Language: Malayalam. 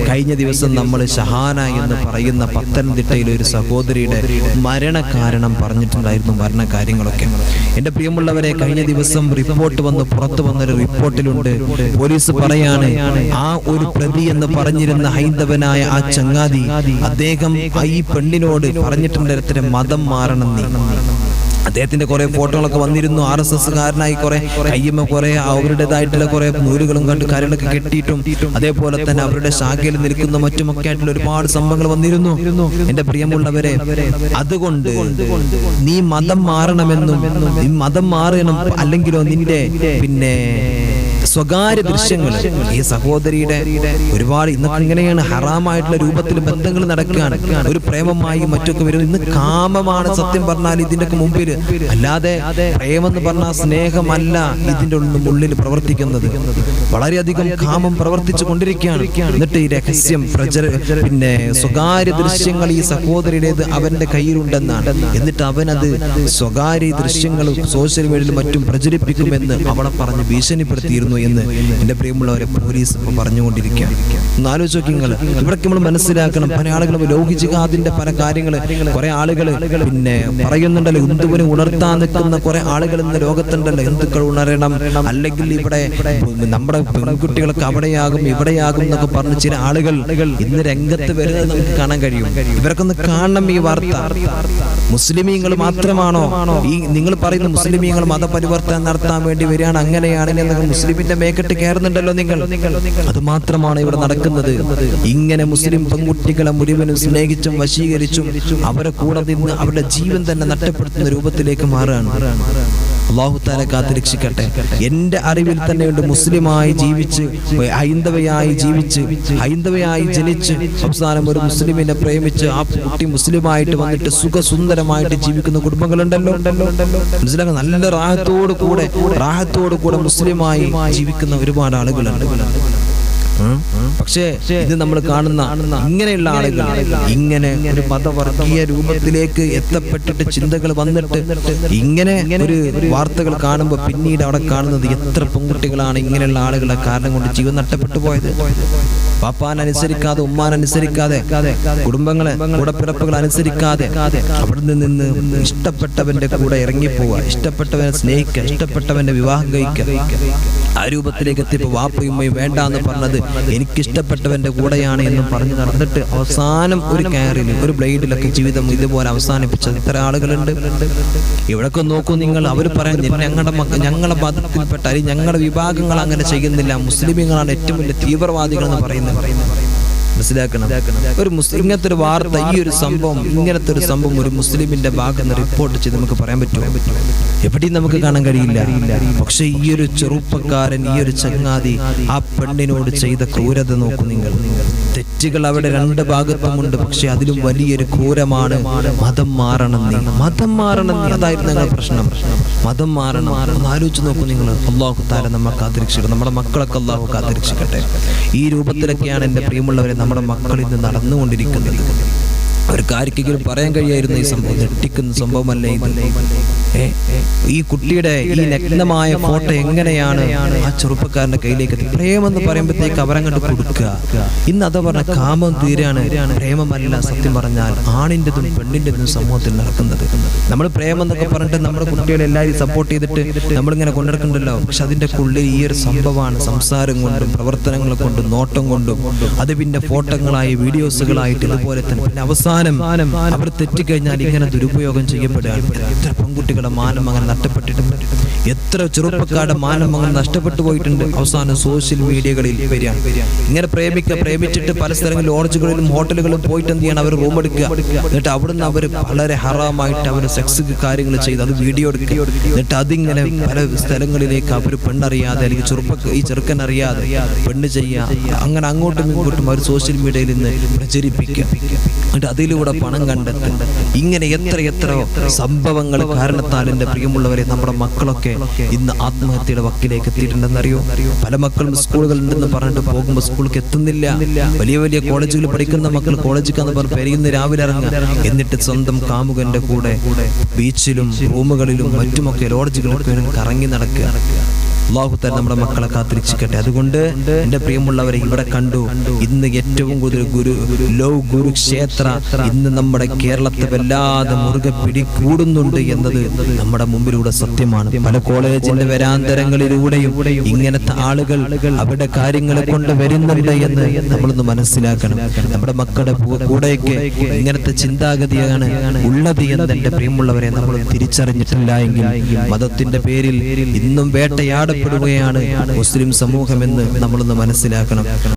കഴിഞ്ഞ ദിവസം നമ്മൾ ഷഹാന എന്ന് പറയുന്ന പത്തനംതിട്ടയിലെ ഒരു സഹോദരിയുടെ മരണകാരണം പറഞ്ഞിട്ടുണ്ടായിരുന്നു, മരണകാര്യങ്ങളൊക്കെ. എൻ്റെ പ്രിയമുള്ളവരെ, കഴിഞ്ഞ ദിവസം റിപ്പോർട്ട് പുറത്തു വന്നൊരു റിപ്പോർട്ടിലുണ്ട്. പോലീസ് പറയാണ്, ആ ഒരു പ്രതി എന്ന് പറഞ്ഞിരുന്ന ഹൈന്ദവനായ ആ ചങ്ങാതി, അദ്ദേഹം ഈ പെണ്ണിനോട് പറഞ്ഞിട്ടുണ്ട് ഇത്തരം മതം മാറണം നീ. അദ്ദേഹത്തിന്റെ കുറെ ഫോട്ടോകളൊക്കെ വന്നിരുന്നു. RSSകാരനായി കുറെ കയ്യുമ്മ കുറെ അവരുടേതായിട്ടുള്ള കുറെ നൂലുകളും കണ്ട് കരളൊക്കെ കെട്ടിയിട്ടും അതേപോലെ തന്നെ അവരുടെ ശാഖയിൽ നിൽക്കുന്ന മറ്റുമൊക്കെ ആയിട്ടുള്ള ഒരുപാട് സംഭവങ്ങൾ വന്നിരുന്നു. എന്റെ പ്രിയമുള്ളവരെ, അതുകൊണ്ട് നീ മതം മാറണമെന്നും നീ മതം മാറണം, അല്ലെങ്കിലോ നിന്റെ സ്വകാര്യ ദൃശ്യങ്ങൾ ഈ സഹോദരിയുടെ ഒരുപാട് ഇന്നൊക്കെ ഇങ്ങനെയാണ് ഹറാമായിട്ടുള്ള രൂപത്തിൽ ബന്ധങ്ങൾ നടക്കുകയാണ്. ഒരു പ്രേമമായി മറ്റൊക്കെ വരും. ഇന്ന് കാമമാണ് സത്യം പറഞ്ഞാൽ ഇതിന്റെയൊക്കെ മുമ്പിൽ. അല്ലാതെ പ്രേമെന്ന് പറഞ്ഞാൽ സ്നേഹമല്ല ഇതിന്റെ ഉള്ളിൽ പ്രവർത്തിക്കുന്നത്. വളരെയധികം കാമം പ്രവർത്തിച്ചു കൊണ്ടിരിക്കുകയാണ്. എന്നിട്ട് ഈ രഹസ്യം സ്വകാര്യ ദൃശ്യങ്ങൾ ഈ സഹോദരിയുടേത് അവന്റെ കയ്യിലുണ്ടെന്നാണ്. എന്നിട്ട് അവനത് സ്വകാര്യ ദൃശ്യങ്ങൾ സോഷ്യൽ മീഡിയയിൽ മറ്റും പ്രചരിപ്പിക്കുമെന്ന് അവളെ പറഞ്ഞ് ഭീഷണിപ്പെടുത്തിയിരുന്നു എന്ന് എന്റെ പ്രിയമുള്ളവരെ പോലീസ് പറഞ്ഞുകൊണ്ടിരിക്കുകയാണ്. ഒന്ന് ആലോചിച്ച് നോക്കിങ്ങൾ. ഇവിടേക്ക് നമ്മൾ മനസ്സിലാക്കണം, പല ആളുകളും ലൗകിക ജിഹാദിന്റെ പല കാര്യങ്ങൾ കുറെ ആളുകൾ പറയുന്നുണ്ടല്ലോ. ഹിന്ദുവിനെ ഉണർത്താൻ നിൽക്കുന്ന കുറെ ആളുകൾ ഇന്ന് ലോകത്തുണ്ടല്ലോ. ഹിന്ദുക്കൾ ഉണരണം, അല്ലെങ്കിൽ ഇവിടെ നമ്മുടെ പെൺകുട്ടികൾക്ക് അവിടെയാകും ഇവിടെയാകും എന്നൊക്കെ പറഞ്ഞ് ചില ആളുകൾ ഇന്ന് രംഗത്ത് വരുന്നത് നമുക്ക് കാണാൻ കഴിയും. ഇവർക്കൊന്ന് കാണണം ഈ വാർത്ത. മുസ്ലിമീങ്ങൾ മാത്രമാണോ ഈ നിങ്ങൾ പറയുന്ന മുസ്ലിമീങ്ങൾ മതപരിവർത്തനം നടത്താൻ വേണ്ടി വരികയാണ്, അങ്ങനെയാണെങ്കിൽ മുസ്ലിമിന്റെ മേക്കെട്ട് കയറുന്നുണ്ടല്ലോ നിങ്ങൾ. അത് മാത്രമാണ് ഇവിടെ നടക്കുന്നത്. ഇങ്ങനെ മുസ്ലിം പെൺകുട്ടികളെ മുഴുവനും സ്നേഹിച്ചും വശീകരിച്ചും അവരെ കൂടെ നിന്ന് അവരുടെ ജീവൻ തന്നെ നഷ്ടപ്പെടുത്തുന്ന രൂപത്തിലേക്ക് മാറുകയാണ്. അല്ലാഹു തആല കാത്തുരക്ഷിക്കട്ടെ. എന്റെ അറിവിൽ തന്നെയുണ്ട്, മുസ്ലിമായി ജീവിച്ച് ഹൈന്ദവയായി ജനിച്ച് അവസാനം ഒരു മുസ്ലിമിനെ പ്രേമിച്ച് ആ കുട്ടി മുസ്ലിമായിട്ട് വന്നിട്ട് സുഖസുന്ദരമായിട്ട് ജീവിക്കുന്ന കുടുംബങ്ങളുണ്ടല്ലോ. മനസ്സിലാക്കുക, നല്ല റാഹത്തോടു കൂടെ മുസ്ലിമായി ജീവിക്കുന്ന ഒരുപാട് ആളുകളുണ്ട്. പക്ഷേ ഇത് നമ്മൾ കാണുന്ന ഇങ്ങനെയുള്ള ആളുകൾ ഇങ്ങനെ ഒരു മതവർഗീയ രൂപത്തിലേക്ക് എത്തപ്പെട്ടിട്ട് ചിന്തകൾ വന്നിട്ട് ഇങ്ങനെ ഒരു വാർത്തകൾ കാണുമ്പോൾ പിന്നീട് അവിടെ കാണുന്നത് എത്ര പെൺകുട്ടികളാണ് ഇങ്ങനെയുള്ള ആളുകളെ കാരണം കൊണ്ട് ജീവൻ നഷ്ടപ്പെട്ടു പോയത്. പാപ്പാനനുസരിക്കാതെ, ഉമ്മാനനുസരിക്കാതെ, കുടുംബങ്ങളെ കൂടപ്പിറപ്പുകൾ അനുസരിക്കാതെ അവിടെ നിന്ന് ഇഷ്ടപ്പെട്ടവന്റെ കൂടെ ഇറങ്ങിപ്പോവുക, ഇഷ്ടപ്പെട്ടവനെ സ്നേഹിക്കുക, ഇഷ്ടപ്പെട്ടവന്റെ വിവാഹം കഴിക്കുക. ആ രൂപത്തിലേക്ക് എത്തിയപ്പോൾ വാപ്പയുമ്മയും വേണ്ട എന്ന് പറഞ്ഞത് എനിക്കിഷ്ടപ്പെട്ടവന്റെ കൂടെയാണ് എന്നും പറഞ്ഞു നടന്നിട്ട് അവസാനം ഒരു കയറിൽ ഒരു ബ്ലേഡിലൊക്കെ ജീവിതം ഇതുപോലെ അവസാനിപ്പിച്ചത് ഇത്ര ആളുകളുണ്ട്. ഇവിടൊക്കെ നോക്കൂ നിങ്ങൾ. അവർ പറയാൻ ഞങ്ങളുടെ മതത്തിൽപ്പെട്ട അല്ലെങ്കിൽ ഞങ്ങളുടെ വിഭാഗങ്ങൾ അങ്ങനെ ചെയ്യുന്നില്ല, മുസ്ലിമീങ്ങളാണ് ഏറ്റവും വലിയ തീവ്രവാദികൾ എന്ന് പറയുന്നത്. മനസ്സിലാക്കണം. ഒരു ഇങ്ങനത്തെ ഒരു വാർത്ത, ഇങ്ങനത്തെ ഒരു സംഭവം ഒരു മുസ്ലിമിന്റെ ഭാഗത്ത് നിന്ന് റിപ്പോർട്ട് ചെയ്ത് നമുക്ക് പറയാൻ പറ്റുമോ? എവിടെയും നമുക്ക് കാണാൻ കഴിയില്ല. പക്ഷെ ഈ ഒരു ചെറുപ്പക്കാരൻ, ഈ ഒരു ചങ്ങാതി ആ പെണ്ണിനോട് ചെയ്ത ക്രൂരത നോക്കൂ നിങ്ങൾ. തെറ്റുകൾ അവിടെ രണ്ട് ഭാഗത്തുമുണ്ട്, പക്ഷെ അതിലും വലിയൊരു ക്രൂരമാണ് മതം മാറണം നീ, മതം മാറണം നീ. അതായിരുന്നു ഞങ്ങളുടെ പ്രശ്നം, മതം മാറണം. ഒന്ന് ആലോചിച്ച് നോക്കൂ നിങ്ങൾ. അല്ലാഹു തആല നമ്മെ കാത്തിരക്ഷിക്കട്ടെ, നമ്മുടെ മക്കളൊക്കെ അല്ലാഹു കാത്തിരക്ഷിക്കട്ടെ. ഈ രൂപത്തിലൊക്കെയാണ് എൻ്റെ പ്രിയമുള്ളവരെ നമ്മുടെ മക്കളിൽ നിന്ന് നടന്നുകൊണ്ടിരിക്കുന്നത്. അവർക്ക് ആർക്കെങ്കിലും പറയാൻ കഴിയായിരുന്നു ഈ സംഭവം ഞെട്ടിക്കുന്ന സംഭവമല്ലേ ഇത്? ഈ കുട്ടിയുടെ ഈ നഗ്നമായ ഫോട്ടോ എങ്ങനെയാണ് ആ ചെറുപ്പക്കാരന്റെ കയ്യിലേക്ക് എത്തി? പ്രേമെന്ന് പറയുമ്പോഴത്തേക്ക് അവരങ്ങോട്ട് കൊടുക്കുക. ഇന്ന് അതാ പറഞ്ഞ കാമം തീരാണ്, പ്രേമമല്ല സത്യം പറഞ്ഞാൽ ആണിൻ്റെതും പെണ്ണിൻ്റെതും സമൂഹത്തിൽ നടക്കുന്നത്. നമ്മൾ പ്രേമെന്നൊക്കെ പറഞ്ഞിട്ട് നമ്മുടെ കുട്ടികളെ എല്ലാവരും സപ്പോർട്ട് ചെയ്തിട്ട് നമ്മളിങ്ങനെ കൊണ്ടെടുക്കണ്ടല്ലോ. പക്ഷെ അതിൻ്റെ ഉള്ളിൽ ഈ ഒരു സംഭവമാണ്. സംസാരം കൊണ്ടും പ്രവർത്തനങ്ങൾ കൊണ്ടും നോട്ടം കൊണ്ടും അത് പിന്നെ ഫോട്ടോകളായി വീഡിയോസുകളായിട്ട് ഇതുപോലെ തന്നെ പിന്നെ അവസാനം അവർ തെറ്റിക്കഴിഞ്ഞാൽ ഇങ്ങനെ ദുരുപയോഗം ചെയ്യപ്പെടുകയാണ്. എത്ര പെൺകുട്ടികളുടെ മാനം അങ്ങനെ നഷ്ടപ്പെട്ടിട്ടുണ്ട്, എത്ര ചെറുപ്പക്കാരുടെ മാനം അങ്ങനെ നഷ്ടപ്പെട്ടു പോയിട്ടുണ്ട്. അവസാനം സോഷ്യൽ മീഡിയകളിൽ വരികയാണ്. ഇങ്ങനെ പ്രേമിച്ചിട്ട് പല സ്ഥലങ്ങളിൽ ലോഡ്ജുകളിലും ഹോട്ടലുകളിലും പോയിട്ട് എന്ത് ചെയ്യണം, അവർ റൂം എടുക്കുക. എന്നിട്ട് അവിടുന്ന് അവർ വളരെ ഹറാമായിട്ട് അവർ സെക്സ് കാര്യങ്ങൾ ചെയ്ത് അത് വീഡിയോ എടുക്കുക. എന്നിട്ട് അതിങ്ങനെ പല സ്ഥലങ്ങളിലേക്ക് അവർ പെണ്ണറിയാതെ അല്ലെങ്കിൽ ഈ ചെറുക്കൻ അറിയാതെ പെണ്ണ് ചെയ്യുക. അങ്ങനെ അങ്ങോട്ടും ഇങ്ങോട്ടും അവർ സോഷ്യൽ മീഡിയയിൽ നിന്ന് പ്രചരിപ്പിക്കുക. എന്നിട്ട് അതിലൂടെ പണം കണ്ടെത്തും. ഇങ്ങനെ എത്ര സംഭവങ്ങൾ കാരണത്താൽ എൻ്റെ പ്രിയമുള്ളവരെ നമ്മുടെ മക്കളൊക്കെ ഇന്ന് ആത്മഹത്യയുടെ വക്കിലേക്ക് എത്തിയിട്ടുണ്ടെന്നറിയോ? പല മക്കളും സ്കൂളുകളുണ്ടെന്ന് പറഞ്ഞിട്ട് പോകുമ്പോൾ സ്കൂൾക്ക് എത്തുന്നില്ല. വലിയ കോളേജുകളിൽ പഠിക്കുന്ന മക്കൾ കോളേജിൽ പെരിയുന്ന രാവിലെ ഇറങ്ങുക, എന്നിട്ട് സ്വന്തം കാമുകന്റെ കൂടെ ബീച്ചിലും റൂമുകളിലും മറ്റുമൊക്കെ ലോഡ്ജുകളൊക്കെ കറങ്ങി നടക്കുക. അല്ലാഹു തആല നമ്മുടെ മക്കളെ കാത്തിരക്ഷിക്കട്ടെ. അതുകൊണ്ട് എൻ്റെ പ്രിയമുള്ളവരെ, ഇവിടെ കണ്ടു ഇന്ന് ഏറ്റവും കൂടുതൽ ഗുരുക്ഷേത്ര ഇന്ന് നമ്മുടെ കേരളത്തെ വല്ലാതെ മുറുകെ പിടികൂടുന്നുണ്ട് എന്നത് നമ്മുടെ മുമ്പിലൂടെ സത്യമാണ്. പല കോളേജിന്റെ വരാന്തരങ്ങളിലൂടെയും ഇങ്ങനത്തെ ആളുകൾ അവരുടെ കാര്യങ്ങളെ കൊണ്ട് വരുന്നുണ്ട് എന്ന് നമ്മളൊന്ന് മനസ്സിലാക്കണം. നമ്മുടെ മക്കളുടെ കൂടെയൊക്കെ ഇങ്ങനത്തെ ചിന്താഗതിയാണ് ഉള്ളത് എന്ന് എൻ്റെ പ്രിയമുള്ളവരെ നമ്മൾ തിരിച്ചറിഞ്ഞിട്ടില്ല എങ്കിൽ മതത്തിന്റെ പേരിൽ ഇന്നും വേട്ടയാടപ്പെടുകയാണ് മുസ്ലിം സമൂഹമെന്ന് നമ്മളൊന്ന് മനസ്സിലാക്കണം.